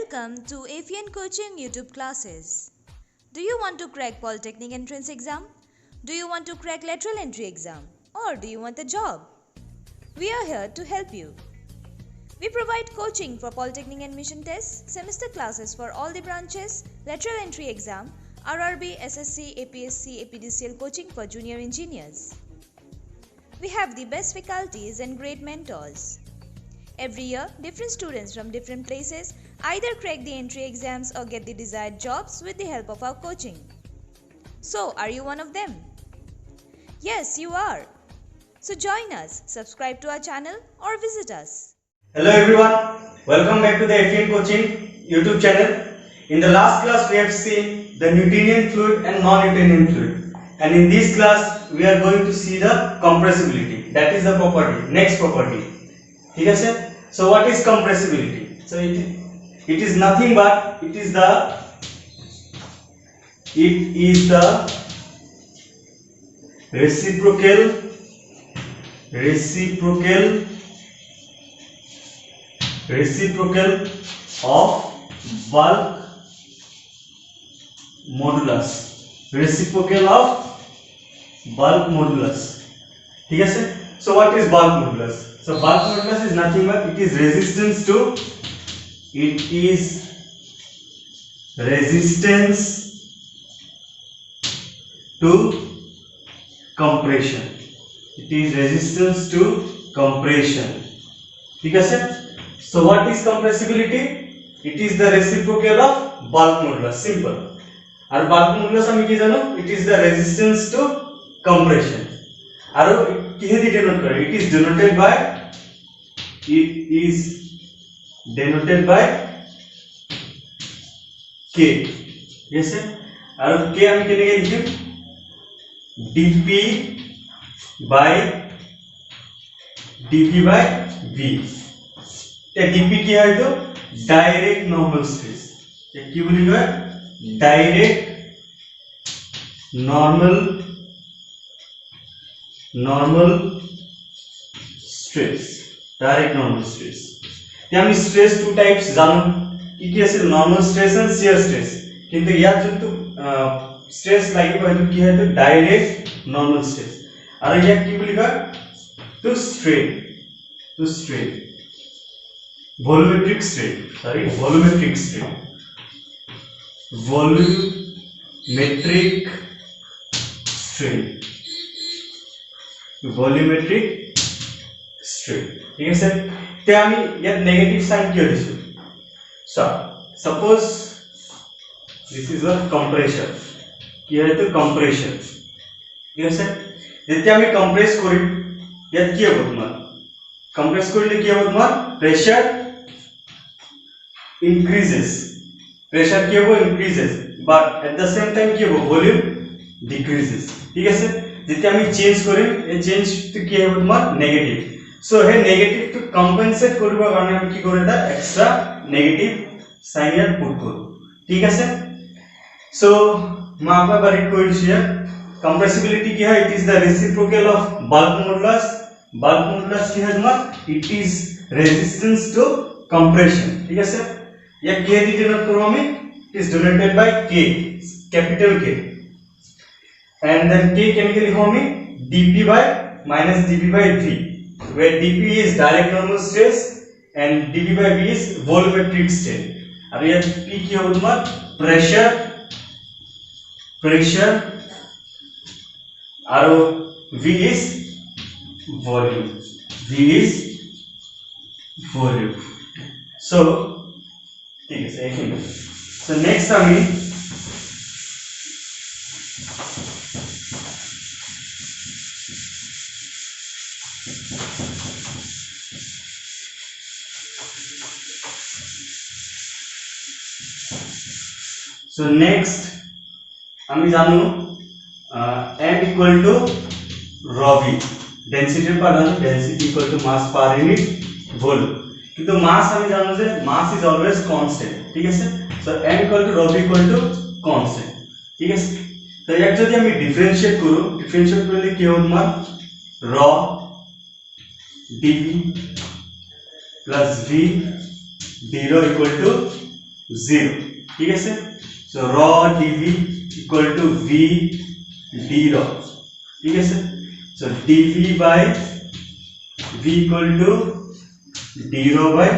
Welcome to AFN Coaching YouTube classes. Do you want to crack Polytechnic entrance exam? Do you want to crack lateral entry exam? Or do you want a job? We are here to help you. We provide coaching for Polytechnic admission tests, semester classes for all the branches, lateral entry exam, RRB, SSC, APSC, APDCL coaching for junior engineers. We have the best faculties and great mentors. Every year, different students from different places either crack the entry exams or get the desired jobs with the help of our coaching. So, are you one of them? Yes, you are. So join us, subscribe to our channel or visit us. Hello everyone, welcome back to the AFN Coaching YouTube channel. In the last class we have seen the Newtonian fluid and non-Newtonian fluid, and in this class we are going to see the compressibility, that is the property, next property. ठीक है sir? So what is compressibility? So it is nothing but it is the reciprocal of bulk modulus. Reciprocal of bulk modulus. ठीक है sir? So what is bulk modulus? So bulk modulus is nothing but it is resistance to compression. It is resistance to compression. ठीक है sir? So what is compressibility? It is the reciprocal of bulk modulus. Simple. और bulk modulus हम क्या जानो? It is the resistance to compression. और किसे denote करे? It is denoted by K. Yes sir. और K हम कितने के लिखें? dp by v. dp क्या है तो डायरेक्ट नॉर्मल स्ट्रेस. क्या बोलेगा? Direct normal stress. हम स्ट्रेस टू टाइप्स जानो কি আছে normal stress and shear stress. কিন্তু ইয়ার যেহেতু স্ট্রেস লাগিব হেতু কি হয় তো ডাইরেক্ট নরমাল স্ট্রেস. আর ইয়া কি বলিবা to strain volumetric strain. Volumetric strain. ठीक है सर? ते आम्ही यात नेगेटिव्ह साइन किती दिसू. So suppose this is a compression. কি হয় তো compression. ঠিক আছে? যেতে আমি কম্প্রেস করি ইয়াত কি হবে তোমার? কম্প্রেস করলে কি হবে তোমার? Pressure increases, but at the same time কি হবে? Volume decreases. ঠিক আছে? যেতে আমি চেঞ্জ করি এই চেঞ্জ তো কি হবে তোমার? Negative. So hey negative to compensate করবার কারণে আমি কি করে এটা এক্সট্রা নেগেটিভ সাইন এর পুট করব. ঠিক আছে? সো मैं आपका बार रिट कोड शेयर compressibility क्या है? It is the reciprocal of bulk modulus. bulk modulus क्या है तुम्हारा? It is resistance to compression. ठीक है सर? या K डिनोट करो हमें. It is denoted by K, capital K. And then K chemically लिखो हमें dp by minus dp by v, where dp is direct normal stress and dp by v is volumetric strain. अब ये p क्या हो तुम्हारा? pressure और v is volume. So ठीक है सर. So next हमें আমি জানো m equal to rho v. Density पर जानो density equal to mass per unit volume. কিন্তু মাস আমি জানো যে মাস ইজ অলওয়েজ কনস্ট্যান্ট. ঠিক আছে? So m equal to rho v equal to constant. ঠিক আছে? তো এক যদি আমি ডিফারেন্সিয়েট করলে কি হবে তোমার? rho dv plus v d rho equal to 0 ঠিক আছে সো র ডিভি ইকুয়াল টু ভি ডি র ঠিক আছে সো ডিভি বাই ভি ইকুয়াল টু ডি র বাই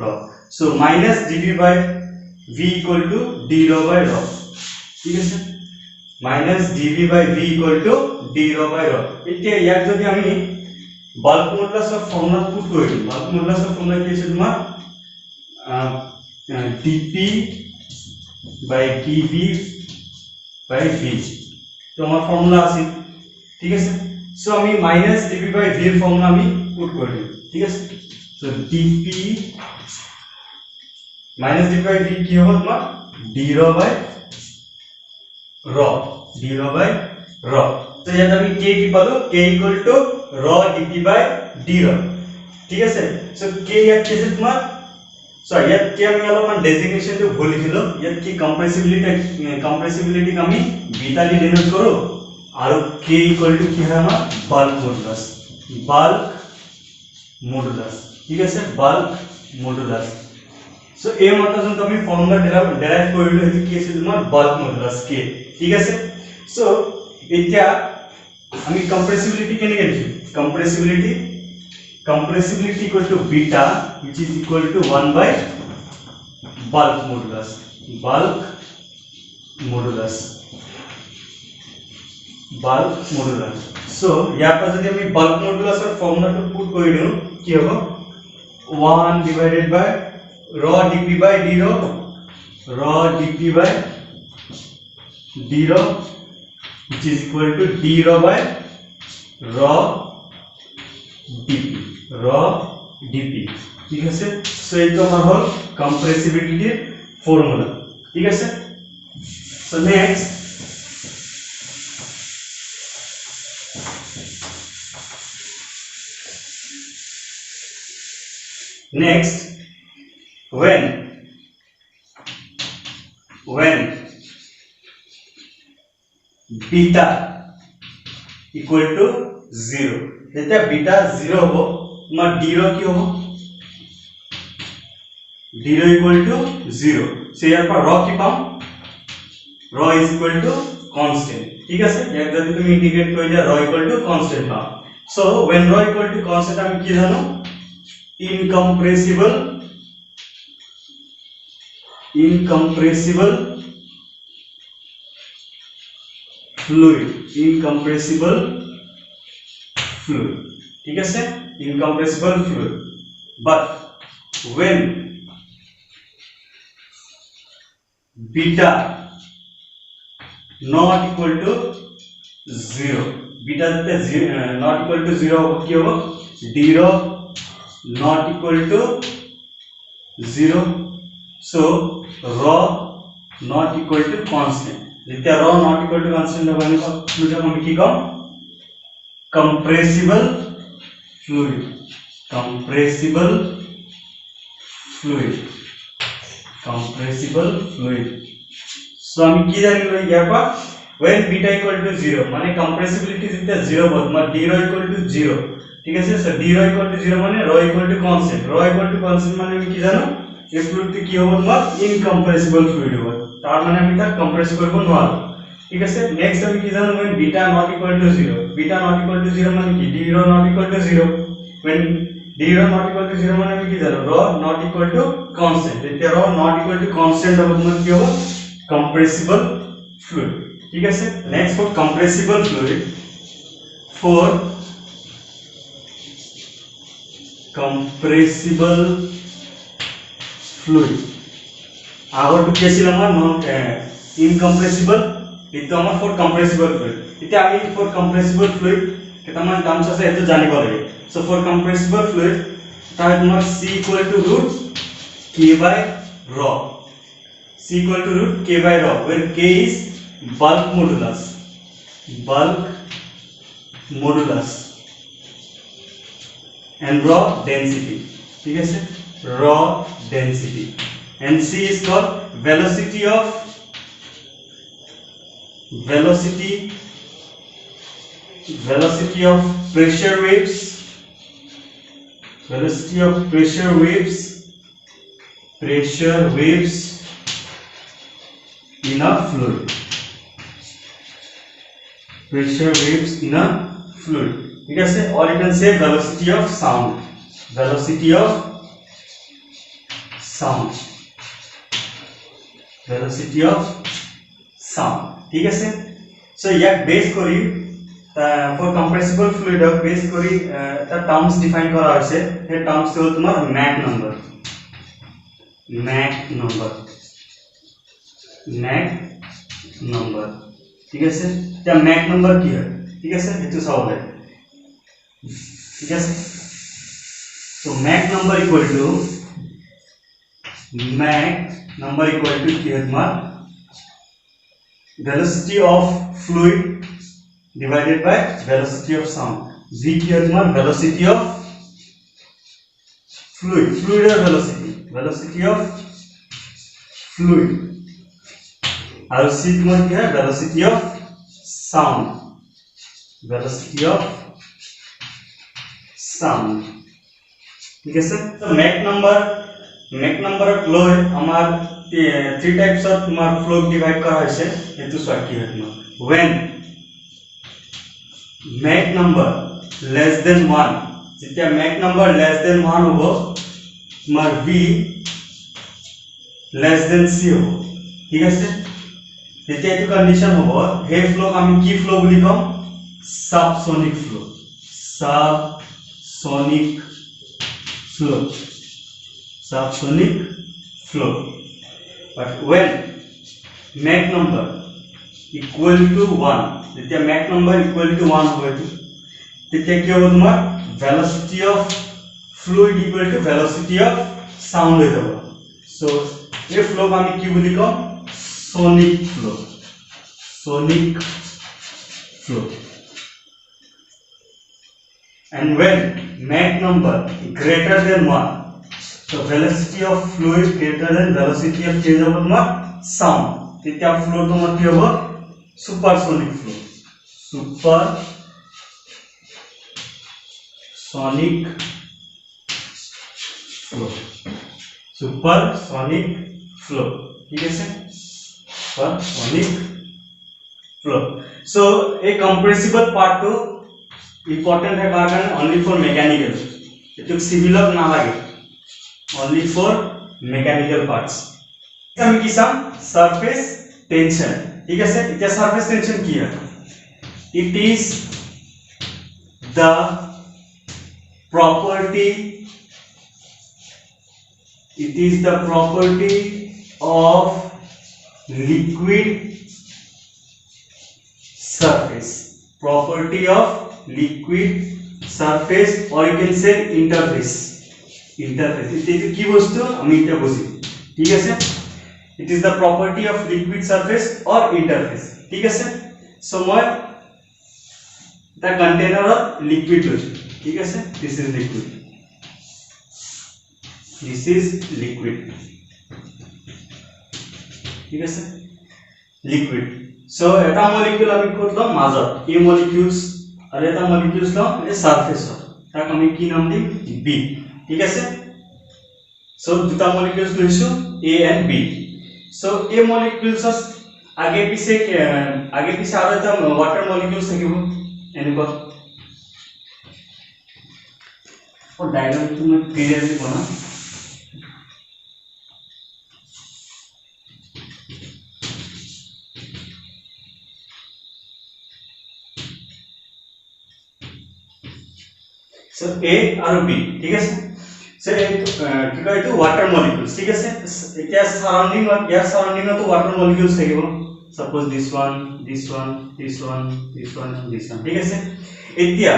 র সো মাইনাস ডিভি বাই ভি ইকুয়াল টু ডি র বাই র ঠিক আছে মাইনাস ডিভি বাই ভি ইকুয়াল টু ডি র বাই র এতিয়া ইয়াক যদি আমি বাল্ক মডুলাসৰ ফৰ্মুলা পুট কৰি দিম বাল্ক মডুলাসৰ ফৰ্মুলা কি আছে তোমাৰ dp by dv by v তো আমার ফর্মুলা আছে ঠিক আছে সো আমি মাইনাস dp by v এর ফর্মুলা আমি পুট করে দিই ঠিক আছে so dp minus dp by v কি হবে তোমার d rho by rho d rho by rho তো ইয়াত আমি k কি পালো k equal to rho dp by d rho ঠিক আছে সো k ইয়াত কি আছে তোমার সো ইয়াত কি আমি অলপমান ডেজিগনেশন তো ভুল লিখিলো ইয়াত কি কম্প্রেসিবিলিটি আমি বিটা দি ডিনোট কৰো আৰু k ইকুয়াল টু কি হয় আমাৰ বাল্ক মডুলাস ঠিক আছে বাল্ক মডুলাস সো এই মাত্ৰা যোনটো আমি ফৰ্মুলা ডেৰাইভ কৰিলো সেইটো কি আছে তোমাৰ বাল্ক মডুলাস k ঠিক আছে সো এতিয়া আমি কম্প্রেসিবিলিটি কেনেকৈ লিখিম compressibility equal to beta which is equal to 1 by bulk modulus so यहाँ पर यदि हम bulk modulus और formula to put कोई नहीं क्या होगा 1 divided by rho dp by d rho which is equal to d rho by rho dp ঠিক আছে সো এইটো আমাৰ হল কম্প্ৰেসিবিলিটিৰ ফৰ্মুলা ঠিক আছে so next when beta equal to 0 যেতিয়া বিটা 0 হ'ব তোমাৰ d ৰ কি হ'ব d ৰ ইকুয়াল টু 0 সো ইয়াৰ পৰা ৰ কি পাম ৰ ইজ ইকুয়াল টু কনস্ট্যান্ট ঠিক আছে ইয়াক যদি তুমি ইন্টিগ্ৰেট কৰি দিয়া ৰ ইকুয়াল টু কনস্ট্যান্ট পাম সো when ৰ ইকুয়াল টু কনস্ট্যান্ট আমি কি জানো incompressible fluid ঠিক আছে incompressible fluid but when beta not equal to 0 beta not equal to 0 কি হবে d rho not equal to 0 so rho not equal to constant যেতিয়া rho not equal to constant হবে আমি কি কম compressible fluid so আমি কি জানিলো ইয়াৰ পৰা when beta equal to 0 মানে compressibility যেতিয়া 0 হ'ব তোমাৰ d rho equal to 0 ঠিক আছে so d rho equal to 0 মানে rho equal to constant মানে আমি কি জানো এই ফ্লুইডটি কি হ'ব তোমাৰ incompressible fluid হ'ব তাৰ মানে আমি তাক কম্প্ৰেস কৰিব নোৱাৰো ঠিক আছে নেক্সট আমি কি জানো when beta not equal to 0 মানে কি d rho not equal to 0 when d rho not equal to 0 মানে আমি কি জানো rho not equal to constant যেতিয়া rho not equal to constant হ'ব তোমাৰ কি হ'ব compressible fluid ঠিক আছে next for compressible fluid আগৰ টু কি আছিল আমাৰ নট incompressible itu আমাৰ for compressible fluid এতিয়া আমি for compressible fluid কেইটামান টাৰ্মছ আছে এটো জানিব লাগে so for compressible fluid তাৰ তোমাৰ c equal to root k by rho where k is bulk modulus and rho density ঠিক আছে rho density and c is called velocity of pressure waves in a fluid. Pressure waves in a fluid. ठीक है, or you can say velocity of sound. Velocity of sound. Velocity of sound. ठीक है से. So याक base करी for compressible fluid base करी the terms define करा है. ये terms तो तुम्हारा Mach number. Mach number. Mach number. ठीक है से. क्या Mach number की है? ठीक है से. ये तो सवाल है. ठीक है से. So Mach number equal to क्या है तुम्हारा velocity of fluid divided by velocity of sound. V क्या है तुम्हारा velocity of fluid. Fluid है velocity of fluid. और C तुम्हारा क्या है velocity of sound. Velocity of sound. ठीक है सर. तो Mach number फ्लो है हमार 3 टाइप्स ऑफ तुम्हार फ्लो डिवाइड करा है से ये तो स्वाट की है तुम्हार when Mach number less than 1 जितना Mach number less than 1 होगा तुम्हार V less than C होगा. ठीक है सर. जितना ये तो कंडीशन होगा हे फ्लो हम की फ्लो बोली कम subsonic flow. Subsonic flow. But when Mach number equal to 1, जितना Mach number equal to 1 होगा तितना क्या होगा तुम्हारा velocity of fluid equal to velocity of sound होगा. So ये flow का हम क्या बोली कम sonic flow. And when Mach number greater than 1, so velocity of fluid greater than velocity of change of sound. तित्या flow तो मत क्या होगा supersonic flow. Supersonic flow. ठीक है sir. Supersonic flow. So a compressible part तो important है कारण only for mechanical. इतने सिमिलर ना लगे. Only for mechanical parts. हम किसान surface tension. ठीक है सर. क्या surface tension किया? It is the property of liquid surface. Property of liquid surface or you can say interface. इतने की वस्तु हम इतना बोली. ठीक है sir. It is the property of liquid surface or interface. ठीक है sir. So what the container of liquid lotion. ठीक है सर. This is liquid. ठीक है सर. Liquid. So এটা molecule আমি করলাম মাজত. এই molecules আর এটা molecules লো এই surface তাক আমি কি নাম দিম B. ठीक है सर. So দুটা molecules লৈছো A and B. So A molecules आगे पीछे আৰু এটা water molecules থাকিব এনেকুৱা. और डायग्राम তুমি ক্লিয়ারলি বনা. So A और B. ठीक है सर. So কি কয় তো water molecules. ঠিক আছে. এতিয়া surrounding তো water molecules থাকিব. Suppose this one. ঠিক আছে. এতিয়া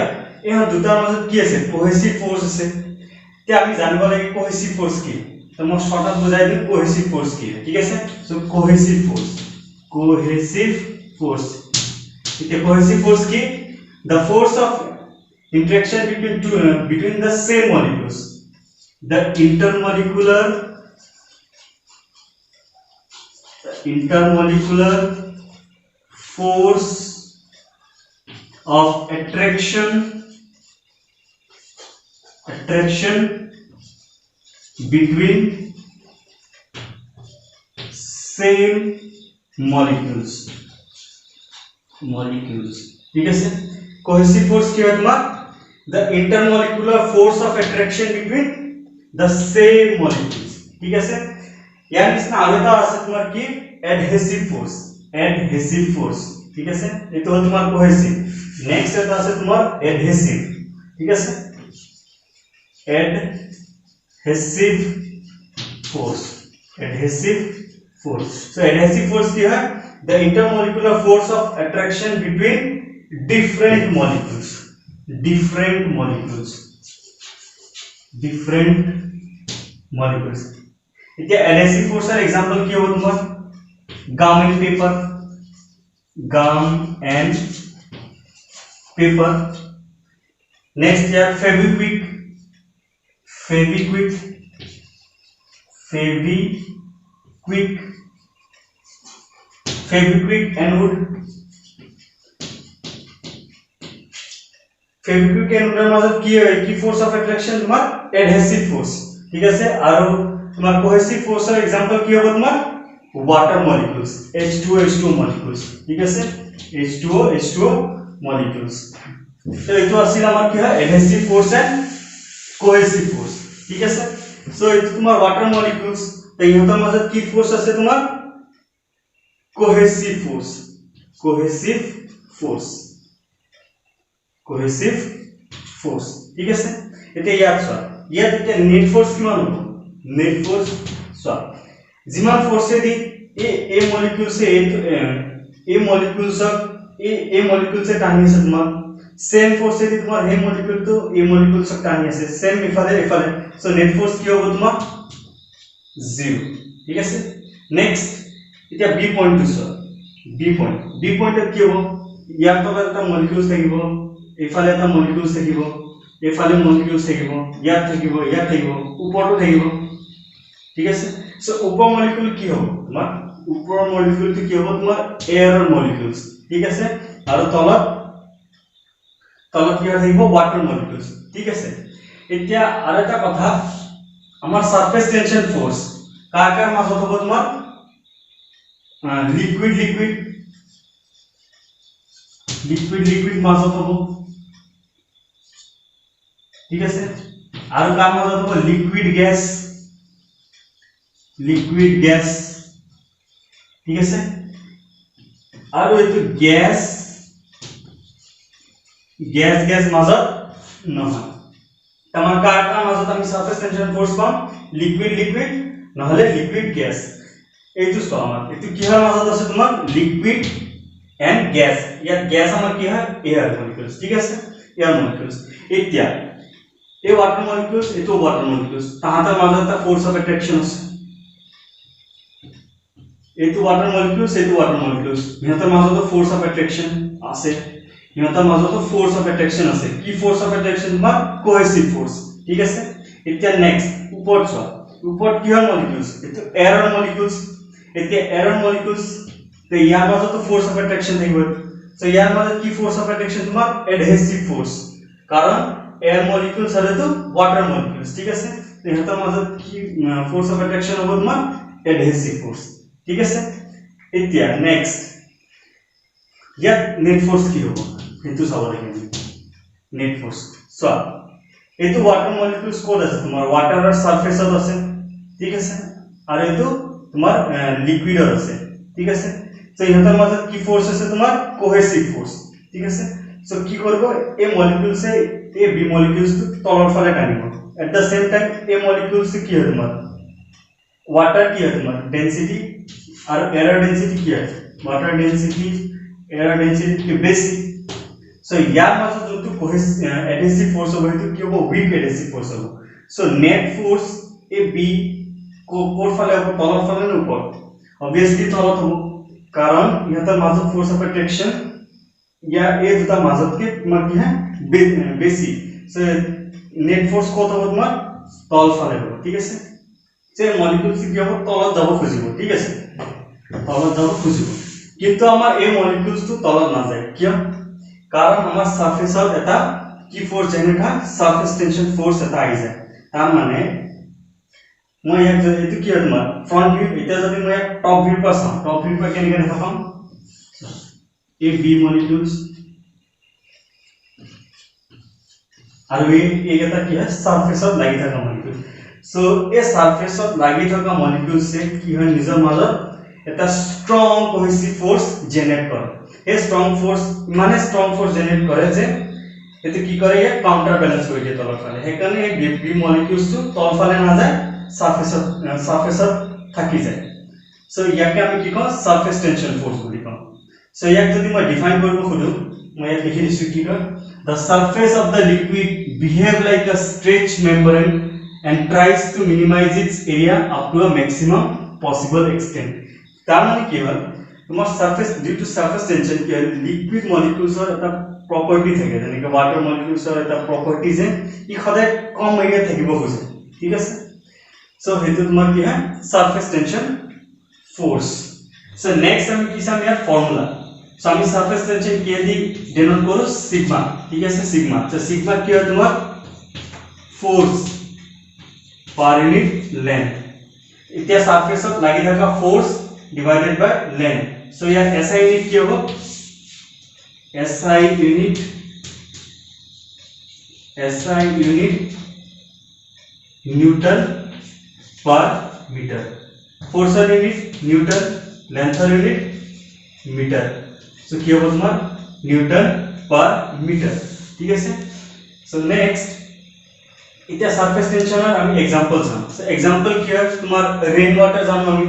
এই দুটাৰ মাজত কি আছে cohesive force আছে. তে আমি জানিব লাগে cohesive force কি. তো মই শর্টত বুজাই দিম cohesive force কি. ঠিক আছে. So cohesive force. এতিয়া cohesive force কি? The force of interaction between the same molecules. The intermolecular force of attraction between same molecules ठीक है। कोहेसिव फोर्स की है तुम्हारा the intermolecular force of attraction between the same molecules ठीक है। यानी इसमें आवेता आ सकता है कि एडहेसिव फोर्स ठीक है। ये तो तुम्हारा कोहेसिव। नेक्स्ट आता है तुम्हारा एडहेसिव ठीक है। Adhesive force so adhesive force क्या है the intermolecular force of attraction between different molecules इतने एडहेसिव फोर्स का एग्जांपल क्या हो तुम्हारा गम एंड पेपर। नेक्स्ट यार फेविक्विक एंड वुड मतलब की फोर्स ऑफ अट्रैक्शन तुम्हारा एडहेसिव फोर्स ठीक है। और तुम्हारा कोहेसिव फोर्स का एग्जांपल क्या होगा तुम्हारा वाटर मॉलिक्यूल्स H2O मॉलिक्यूल्स ठीक है। H2O मॉलिक्यूल्स तो ये तो असली हमारा क्या है adhesive force and cohesive force ठीक है। सो ये तुम्हारा वाटर मॉलिक्यूल्स तो यहाँ तो मतलब की फोर्स আছে তোমার कोहेसिव फोर्स ठीक है। এতিয়া ইয়াত চোৱা ইয়াত এতিয়া নেট ফোৰ্স কিমান হ'ব নেট ফোৰ্স চোৱা যিমান ফোৰ্সে দি এ মলিকিউল से টানি আছে তোমাৰ सेम फोर्स से तुम्हारा हे मॉलिक्यूल तो ए मॉलिक्यूल तक टानी আছে सेम इफाले सो नेट फोर्स কি হ'ব তোমাৰ 0 ঠিক আছে। नेक्स्ट এতিয়া বি পয়েন্ট তো বি পয়েন্টত কি হ'ব ইয়াৰ তলত এটা মলিকিউলছ থাকিব ইফালে এটা মলিকিউলছ থাকিব এফালে মলিকিউলছ থাকিব ইয়াত থাকিব ওপৰতো থাকিব ঠিক আছে। সো ওপৰ মলিকিউল কি হ'ব তোমাৰ ওপৰ মলিকিউলটো কি হ'ব তোমাৰ এয়াৰৰ মলিকিউলছ ঠিক আছে। আৰু তলত কি থাকিব ওয়াটাৰ মলিকিউলস ঠিক আছে। এতিয়া আৰু এটা কথা আমাৰ সাৰফেস টেনশন ফোৰ্স কাৰ মাজত হ'ব তোমাৰ লিকুইড মাজত হ'ব ঠিক আছে। আৰু কাৰ মাজত হ'ব লিকুইড গ্যাস ঠিক আছে। আৰু এইটো গ্যাস মাজত নহয় তোমাৰ কাৰকাৰ মাজত আমি সাৰফেস টেনশন ফোৰ্স পাম লিকুইড নহলে লিকুইড গ্যাস এইটো চোৱা আমাৰ এইটো কিহৰ মাজত আছে তোমাৰ লিকুইড এন্ড গ্যাস ইয়াত গ্যাস আমাৰ কি হয় এয়াৰ মলিকিউলস ঠিক আছে এয়াৰ মলিকিউলস। এতিয়া এই ওয়াটাৰ মলিকিউলস এইটো ওয়াটাৰ মলিকিউলস তাহাঁতৰ মাজত এটা ফোৰ্স অফ অ্যাট্ৰাকশন আছে এইটো ওয়াটাৰ মলিকিউলস ইহঁতৰ মাজত ফোৰ্স অফ অ্যাট্ৰাকশন আছে ইহঁতৰ মাজত ফোৰ্স অফ অ্যাট্ৰাকশন আছে কি ফোৰ্স অফ অ্যাট্ৰাকশন তোমাৰ কোহেসিভ ফোৰ্স ঠিক আছে। এতিয়া নেক্সট ওপৰত চোৱা ওপৰত কি হয় মলিকিউলস এইটো এয়াৰৰ মলিকিউলস এতিয়া এয়াৰৰ মলিকিউলস তে ইয়াৰ মাজত ফোৰ্স অফ অ্যাট্ৰাকশন থাকিব সো ইয়াৰ মাজত কি ফোৰ্স অফ অ্যাট্ৰাকশন তোমাৰ এডহেসিভ ফোৰ্স কাৰণ এয়াৰ মলিকিউলস আৰু তো ওয়াটাৰ মলিকিউলস ঠিক আছে। ইহঁতৰ মাজত কি ফোৰ্স অফ অ্যাট্ৰাকশন হ'ব তোমাৰ এডহেসিভ ফোৰ্স ঠিক আছে। এতিয়া নেক্সট ইয়াত নেট ফোৰ্স কি হ'ব সেইটো চাব লাগিব নেট ফোৰ্স চোৱা এইটো ওয়াটাৰ মলিকিউলস কোড আছে তোমাৰ ওয়াটাৰৰ সাৰফেসত আছে ঠিক আছে আৰু এইটো তোমাৰ লিকুইডৰ আছে ঠিক আছে। সো ইহঁতৰ মাজত কি ফোৰ্স আছে তোমাৰ কোহেসিভ ফোৰ্স ঠিক আছে। সো কি কৰিব এই মলিকিউলসে এই বি মলিকিউলস তলৰ ফালে টানিব এট দা সেম টাইম এই মলিকিউলস কি হয় তোমাৰ ওয়াটাৰ কি হয় তোমাৰ ডেন্সিটি আৰু এয়াৰ ডেন্সিটি কি হয় ওয়াটাৰ ডেন্সিটি এয়াৰ ডেন্সিটি কি বেছি সো ইয়াৰ মাজত যোনটো এডহেসিভ ফোর্স হ'ব সেইটো কি হ'ব উইক এডহেসিভ ফোর্স হ'ব। So net force A B কোৰ ফালে হ'ব তলৰ ফালে নে ওপৰত অবভিয়াসলি তলত হ'ব কাৰণ ইহঁতৰ মাজত ফোৰ্স অফ অ্যাট্ৰাকশন या এই দুটা মাজতকে তোমাৰ কি হয় বেছি সো নেট ফোৰ্স কত হ'ব তোমাৰ তল ফালে হ'ব ঠিক আছে। যে মলিকিউলস কি হ'ব তলত যাব খুজিব ঠিক আছে তলত যাব খুজিব কিন্তু আমাৰ এই মলিকিউলসটো তলত না যায় কিয় कारण আমাৰ সাৰফেসত এটা কি ফোৰ্স জেনেৰেট হয় সাৰফেস টেনশন ফোৰ্স এটা আহি যায় তাৰ মানে মই ইয়াক যদি এটো কি হয় তোমাৰ ফ্ৰন্ট ভিউ এটা যদি মই ইয়াক টপ ভিউ পৰা চাওঁ টপ ভিউ পৰা কেনেকৈ দেখা পাম এই বি মলিকিউলছ আৰু এই এটা কি হয় সাৰফেসত লাগি থকা মলিকিউল সো এই সাৰফেসত লাগি থকা মলিকিউলছে কি হয় নিজৰ মাজত এটা স্ট্ৰং কোহেসিভ ফোৰ্স জেনাৰেট কৰে এই স্ট্ৰং ফোৰ্স মানে স্ট্ৰং ফোৰ্স জেনাৰেট কৰে যে এতে কি কৰে ইয়া কাউন্টাৰ ব্যালেন্স কৰি দিয়ে তলৰ ফালে হেকাৰণে এই বি মলিকিউলছটো তল ফালে না যায় সারফেসত থাকি যায় সো ইয়াকে আমি কি কওঁ সারফেস টেনশন ফোর্স বুলি কওঁ সো ইয়াক যদি মই ডিফাইন কৰিব খুদু মই ইয়াত লিখি দিছো কি কয় the surface of the liquid behave like a stretched membrane and tries to minimize its area up to a maximum possible extent তাৰ মানে কি হয় তোমাৰ surface due to surface tension কি হয় লিকুইড মলিকিউলছৰ এটা প্ৰপাৰ্টি থাকে যেনেকৈ ওয়াটাৰ মলিকিউলছৰ এটা প্ৰপাৰ্টি যে ই সদায় কম এৰিয়া থাকিব খোজে ঠিক আছে সো হেতু তোমাৰ কি হয় surface tension force so next আমি কি চাম ইয়াৰ ফৰ্মুলা সো আমি সাৰফেস টেনশন কি দি ডিনোট কৰো সিগমা ঠিক আছে সিগমা তো সিগমা কি হয় তোমাৰ ফোৰ্স পাৰ ইউনিট লেন্থ এতিয়া সাৰফেসত লাগি থকা force divided by length so ইয়াৰ SI ইউনিট কি হ'ব SI unit newton per metre force unit newton length unit metre so কি হ'ব তোমাৰ न्यूटन पर मीटर ঠিক আছে সো নেক্সট এটা সাৰফেস টেনশনৰ আমি एग्जांपल চাম সো एग्जांपल কি হয় তোমাৰ ৰেইন ওয়াটাৰ জানো আমি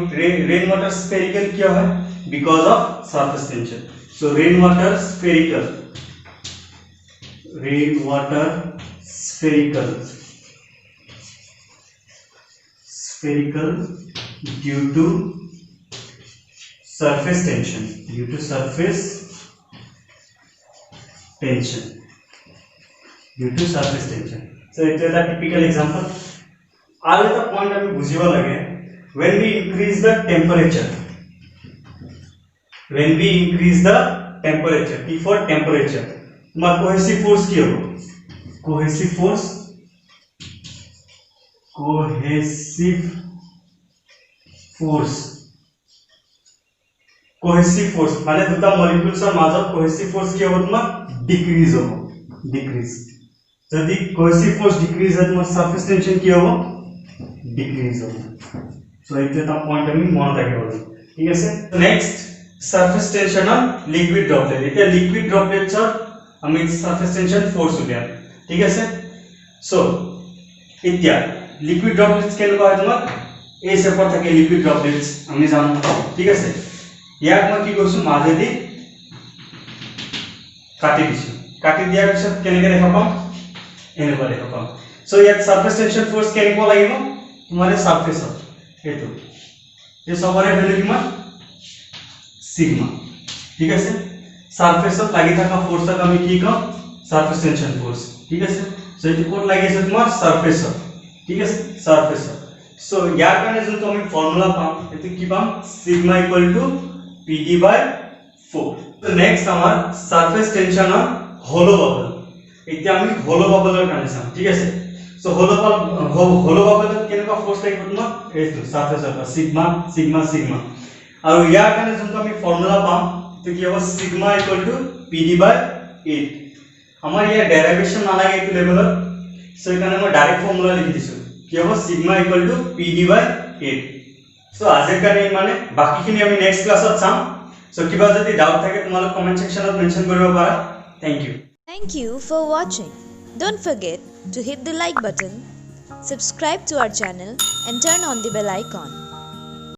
ৰেইন ওয়াটাৰ স্ফেৰিক্যাল কি হয় because of surface tension so rain water spherical spherical due to surface tension so it is a typical example আৰু এটা পইণ্ট আমি বুজিব লাগে when we increase the temperature T for temperature তোমাৰ cohesive force কি হ'ব cohesive force মানে দুটা মলিকিউলছৰ মাজত cohesive force কি হ'ব তোমাৰ ডিক্ৰিজ হ'ব যদি cohesive force ডিক্ৰিজ হয় তোমাৰ সাৰফেস টেনশন কি হ'ব ডিক্ৰিজ হ'ব সো এইটো এটা পইণ্ট আমি মনত ৰাখিব লাগিব ঠিক আছে next surface tension on liquid droplet এটা লিকুইড ড্ৰপলেটছৰ আমি সাৰফেস টেনশন ফোৰ্স উলিয়াম ঠিক আছে সো এতিয়া লিকুইড ড্ৰপলেটস কেনেকুৱা হয় তোমাৰ এই শেপৰ থাকে লিকুইড ড্ৰপলেটস আমি জানো ঠিক আছে ইয়াক মই কি কৰিছো মাজেদি কাটি দিছো কাটি দিয়াৰ পিছত কেনেকৈ দেখা পাম এনেকুৱা দেখা পাম সো ইয়াত সাৰফেস টেনশন ফোৰ্স কেনেকুৱা লাগিব তোমাৰ সাৰফেসত এইটো এই সবৰে ভ্যালু কিমান সিগমা ঠিক আছে সারফেসত লাগি থকা ফোর্সক আমি কি কম সারফেস টেনশন ফোর্স ঠিক আছে সো এটো কোড লাগি আছে তোমাৰ সাৰফেসত ঠিক আছে সাৰফেসত সো ইয়াৰ কাৰণে যোনটো আমি ফৰ্মুলা পাম এটো কি পাম সিগমা ইকুয়াল টু PD/4 তো নেক্সট আমাৰ সাৰফেস টেনশন অন হলো বাবল এতিয়া আমি হলো বাবলৰ কাৰণে চাম ঠিক আছে সো হলো বাবলত কেনেকুৱা ফোৰ্স লাগিব তোমাৰ এইটো সাৰফেসত সিগমা আৰু ইয়াৰ কাৰণে যোনটো আমি ফৰ্মুলা পাম তো কি হ'ব সিগমা ইকুয়াল টু PD/8 আমাৰ ইয়াৰ ডেৰিভেশন নালাগে এইটো লেভেলত সো এখানে মই ডাইরেক্ট ফর্মুলা লিখি দিছো কি হ'ব sigma equal to PD/8 so আজিৰ কাৰণে মানে বাকিখিনি আমি নেক্সট ক্লাছত চাম সো কিবা যদি ডাউট থাকে তোমালোক কমেন্ট সেকশনত মেনশন কৰিব পাৰা Thank you for watching. Don't forget to hit the like button, subscribe to our channel and turn on the bell icon.